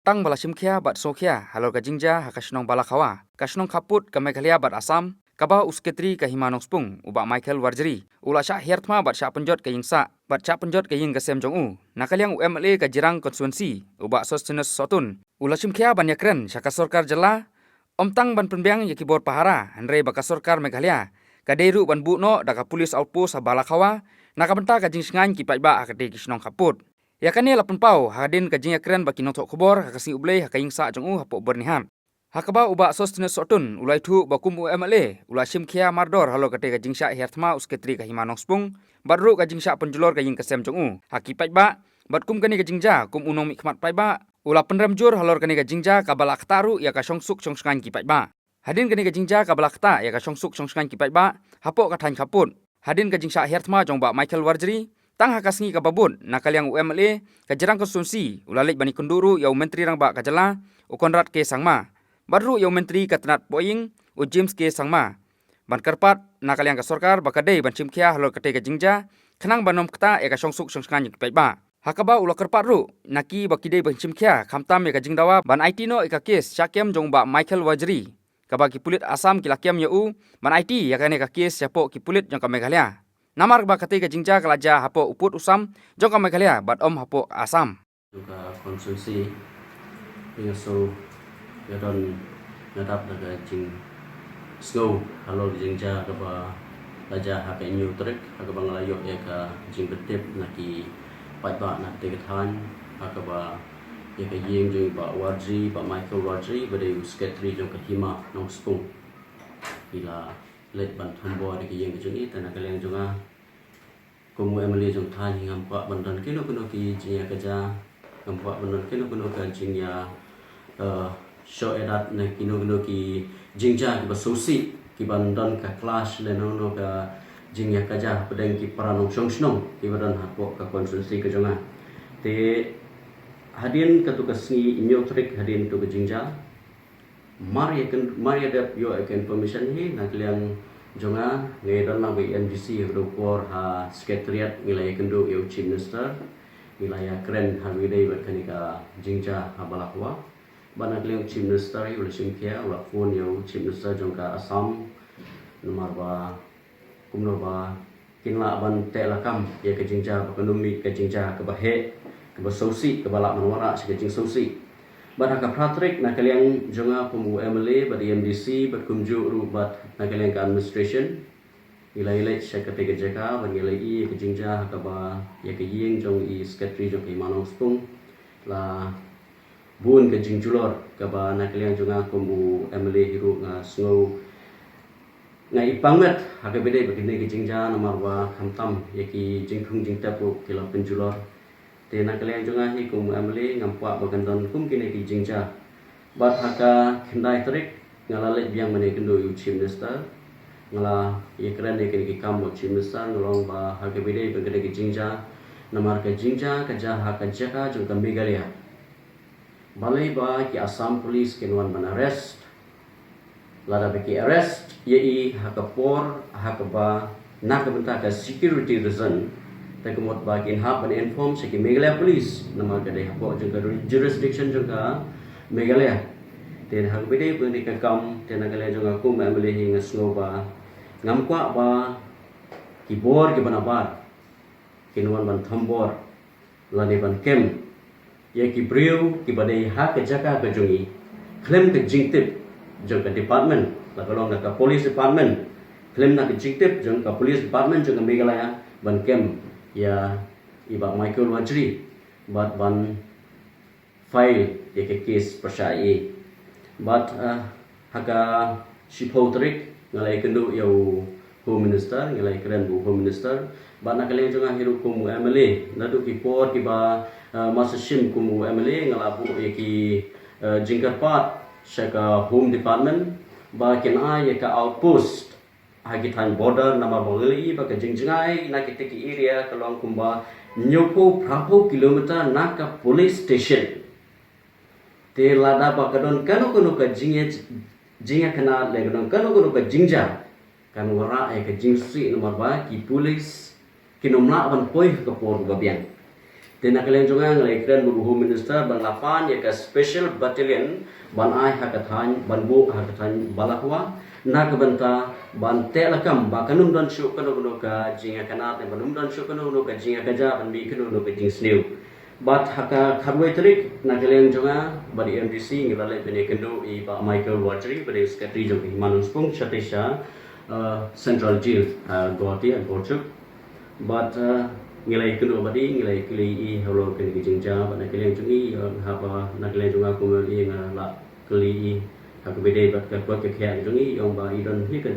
tang bala simkhia bat sokhia halor ka jingja hakashnong bala khawa kashnong khaput ka Meghalaya bat Assam kaba usketri ka himanong spung uba Michael Warjri ula sha hertma bat sha penjot ka yingsa bat sha penjot ka ying kasem jong u nakaliang UMLA ka jirang konstituensi uba Sostenus Sotun ula simkhia ban yakren sha ka sarkar jala omtang ban penbyang yaki bor pahara andre ba ka sarkar Meghalaya ka deru ban buno da ka pulis outpost bala khawa nakabenta ka jingsngan ki paiba akade kishnong khaput ya kani lapun pau hadin ka jing yakren ba kinotok khobor hakasi ublei hakayingsa jong u hapo bernihan hakaba uba Sostenus Sotun ulai thu bakum UMLA ula simkhia mardor halo kate ka jingsha hertma usketri ka himanong spung badru ka jingsha penjulor ka ying kasem jong u haki paiba batkum kani ka jingja kum unong mikmat paiba ula penremjur halor kani ka jingja ka balak taru ya ka songsuk songskan ki paiba hadin kani ka jingja ka balak ta ya ka songsuk songskan ki paiba hapo ka than khaput hadin ka jingsha hertma jong ba Michael Warjri tang hakasngi ka babun nakaliang UMLA ka jirang konstitusi ulalik bani kunduru yau menteri rang ba kajala ukonrat ke sangma badru yau menteri ka tanat poing u James ke sangma ban karpat nakaliang ka sarkar bakadei ban simkhia halor kate ka jingja khnang banom kta eka songsuk songskan yak paiba hakaba ula karpat ru naki bakidei ban simkhia khamtam eka jingdawa ban IT no eka kes chakem jong ba Michael Warjri kaba ki pulit Assam kilakem yau ban IT yakane ka kes chapo ki pulit jong ka Meghalaya namar ba kate ka jingja kalaja hapo uput usam jong ka Meghalaya bat om hapo Assam juga konstitusi yang so yaron natap daga jing snow halo jingja ka ba laja ha ka new trek ka ba ngalayo ya ka jing betep naki paiba na te kathan ka ba ya ka yeng jing ba Warjri ba Michael Warjri ba de usketri jong ka hima nong spung ila let ban thambo de ki yeng jong i tanah kaleng jonga komu emali jong than ngam pa bandan kino ki jinya kaja ngam pa bandan kino ka jinya show edat na kino ki jingja ki basosi ki bandan ka clash le no ka jinya kaja pedang ki paranong songsnong ki badan hapo ka konstitusi ka jonga te hadin ka tu kasni imyotrik hadin tu ka jingja Maria dat yo information hi nakliang jonga ngedon lang BNDC rupor ha sekretariat wilayah kendu yo chief minister wilayah kren harwidei berkanika jingja habalakwa banakliang chief minister yo simkhia ula phone yo chief minister jongka Assam nomor ba kumno ba kinla ban telakam ya ke jingja ekonomi ke jingja ke bahe ke basosi ke balak manwara ke jing sosi Badaka Patrick nakaliang jonga pemu MLA bad MDC bad kumju rubat nakaliang ka administration ilai sekretari jaka bangilai ke jingja ka ba ya ke yeng jong i secretary jong ke manong spung la bun ke jingjulor ka ba nakaliang jonga pemu MLA hiru nga snow nga ipangmet ha ke bede begini ke jingja nomor wa khamtam ya ki jingkhung jingtapu kila penjulor te nakaliang jonga hi kum amli ngampa bagandon kum kini ki jingja bat haka kendai trik ngalale biang mane kendo yu chief minister ngala ye keren de ki kambo chief minister ngolong ba haka bide bagade ki jingja namar ka jingja ka ja haka jaka jong ka Meghalaya balai ba ki Assam police kinwan ban arrest lada beki arrest ye i haka por haka ba nak benta ka security reason Tegemot bagian hab dan inform seki Meghalaya Police nama kadai hapo juga jurisdiction juga Meghalaya. Dan hak bede pun dikakam dan Meghalaya juga kum ambil hingga sloba ngamkwa ba kibor ke banabar kinuan ban thambor lani ban kem ya kibriu ki badai hak ke jaka ke jungi claim ke jingtip juga department la kalong ka police department claim nak jingtip juga police department juga Meghalaya ban kem ya iba Michael Warjri bat ban file ya ke kes persyai bat haka shipotrik ngalai kendu yau home minister ngalai keren bu home minister bat nakaliang jonga hiru kum MLA nadu ki por ki ba masa sim kum MLA ngalapu ya ki jingkarpat syaka home department ba kena ya ka outpost hagitan border nama bangli ba ka jingjangai na kitiki area kalong kumba nyoko prapo kilometer na ka police station te lada ba kadon kanu ka jinga kana le kadon kanu ka jingja kan wara ai ka jingsi nomor ba ki police kinomla ban poi ka por ba biang Tena kalian juga ngalai keren bu Home Minister ban lapan ya ka special battalion ban ai hakathan ban bu hakathan balakwa na kabanta ban telakam ba kanum dan syuk kanu ka jinga kanat banum dan syuk kanu ka jinga kaja ban bi kanu ka jing snew bat haka kharwai trik na kalian juga badi MDC ngilalai bene kendo I ba Michael Watry badi secretary jong Himanus Pung Chatisha Central Jail Guwahati Gorchuk but ngilai kenu badi ngilai kili I halo kini kijingja pada kalian jungi haba nak kalian junga kumeli ngala kili I hak bede bat ka kuat ke kaya jungi yang ba idon hi kan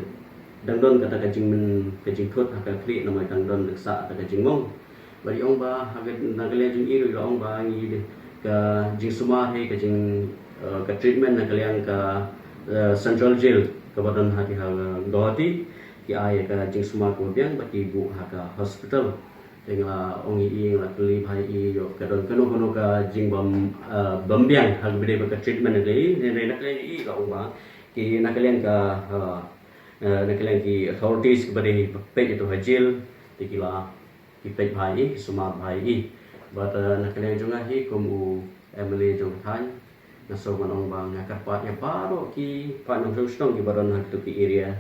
dangdon kata kajing men kajing thot hak kli nama dangdon leksa kata kajing mong badi ong ba hak nak kalian jungi ro ong ba ngi ka jing suma he kajing ka treatment nak kalian ka Central Jail kabadan hati hal Guwahati ki ai ka jing suma ko biang bati bu hak hospital tengah ongi I la keli bhai I yo kadon kanu ka jing bambiang hal bede ka treatment le ne nak kalian I ka uba ki nak kalian ka nak kalian ki authorities bede pe itu hajil tikila ki pe bhai I suma bhai I but nak kalian juga hi komu Emily jong than na so manong bang kapat ya baro ki pa nong stong ki baron hak tu ki area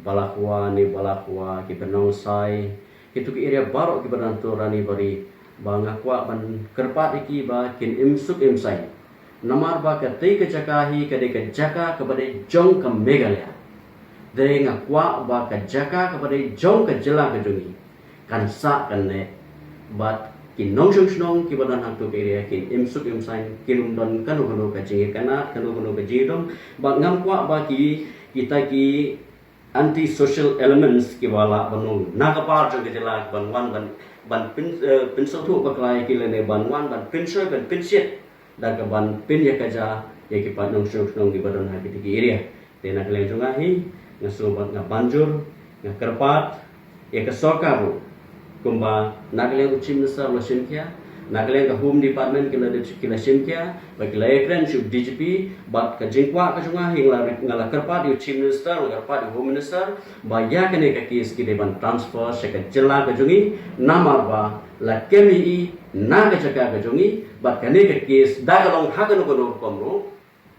balakwa ki benong sai itu ke area baru ki baranto rani bari banga kwa ban kerpat iki ba kin imsuk imsai namar ba ka tei ke jakahi ka de ka jaka ka bade jong ka megalya de nga kwa ba ka jaka ka bade jong ka jela ka jongi kan sa kan ne bat kin nong snong ki badan hang tu ke area kin imsuk imsai kin don kanu ka jingi kana kanu ka jidom ba ngam kwa ba ki kita ki anti social elements ki wala banung nakapar jong gejala ban wan ban pin so thu baklai ki lene ban wan ban pin so ban pin shit da ka ban pin ya kaja ya ki pat nong snong ki badan ha ki area tena kalen jong ahi ngaso ban nga banjur nga kerpat ya ka sokaru kumba nakalen uchim nasa losin kya nakalen ka home department kila simkya bakila ekran shu DGP bat ka jingkwa ka junga hingla ngala kerpat yu chief minister kerpat yu home minister ba ya kene ka case ki deban transfer se ka jela ka jungi namar ba la kemi na ka chaka ka jungi bat kane ka case dagalong hakano kono komro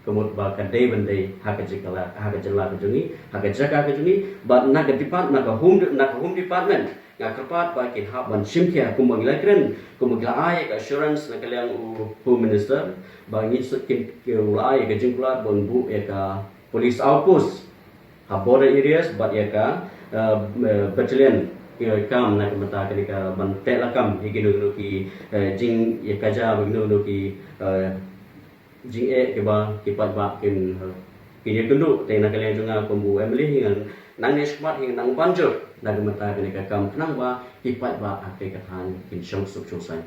kemut ba ka day bende haka jikala haka jela ka jungi haka jaka ka jungi bat na ka department na ka home department nga kerpat ba kin hab ban simkia kumbang ilakren kumbang ai ka assurance na kaliang home minister ba ngi kin ai ka jingkula bon bu ya ka police outpost ha border areas but ya ka battalion kam na kamata ka ban telakam higino ki jing ya kaja bagino ki jing ke ba ki pat ba kin kini kundu tena kalian juga kumbu Emily hingan nang nesmat hingan nang banjur na kamata ka kam nang ba ipat ba ake kathan kin syong suk sai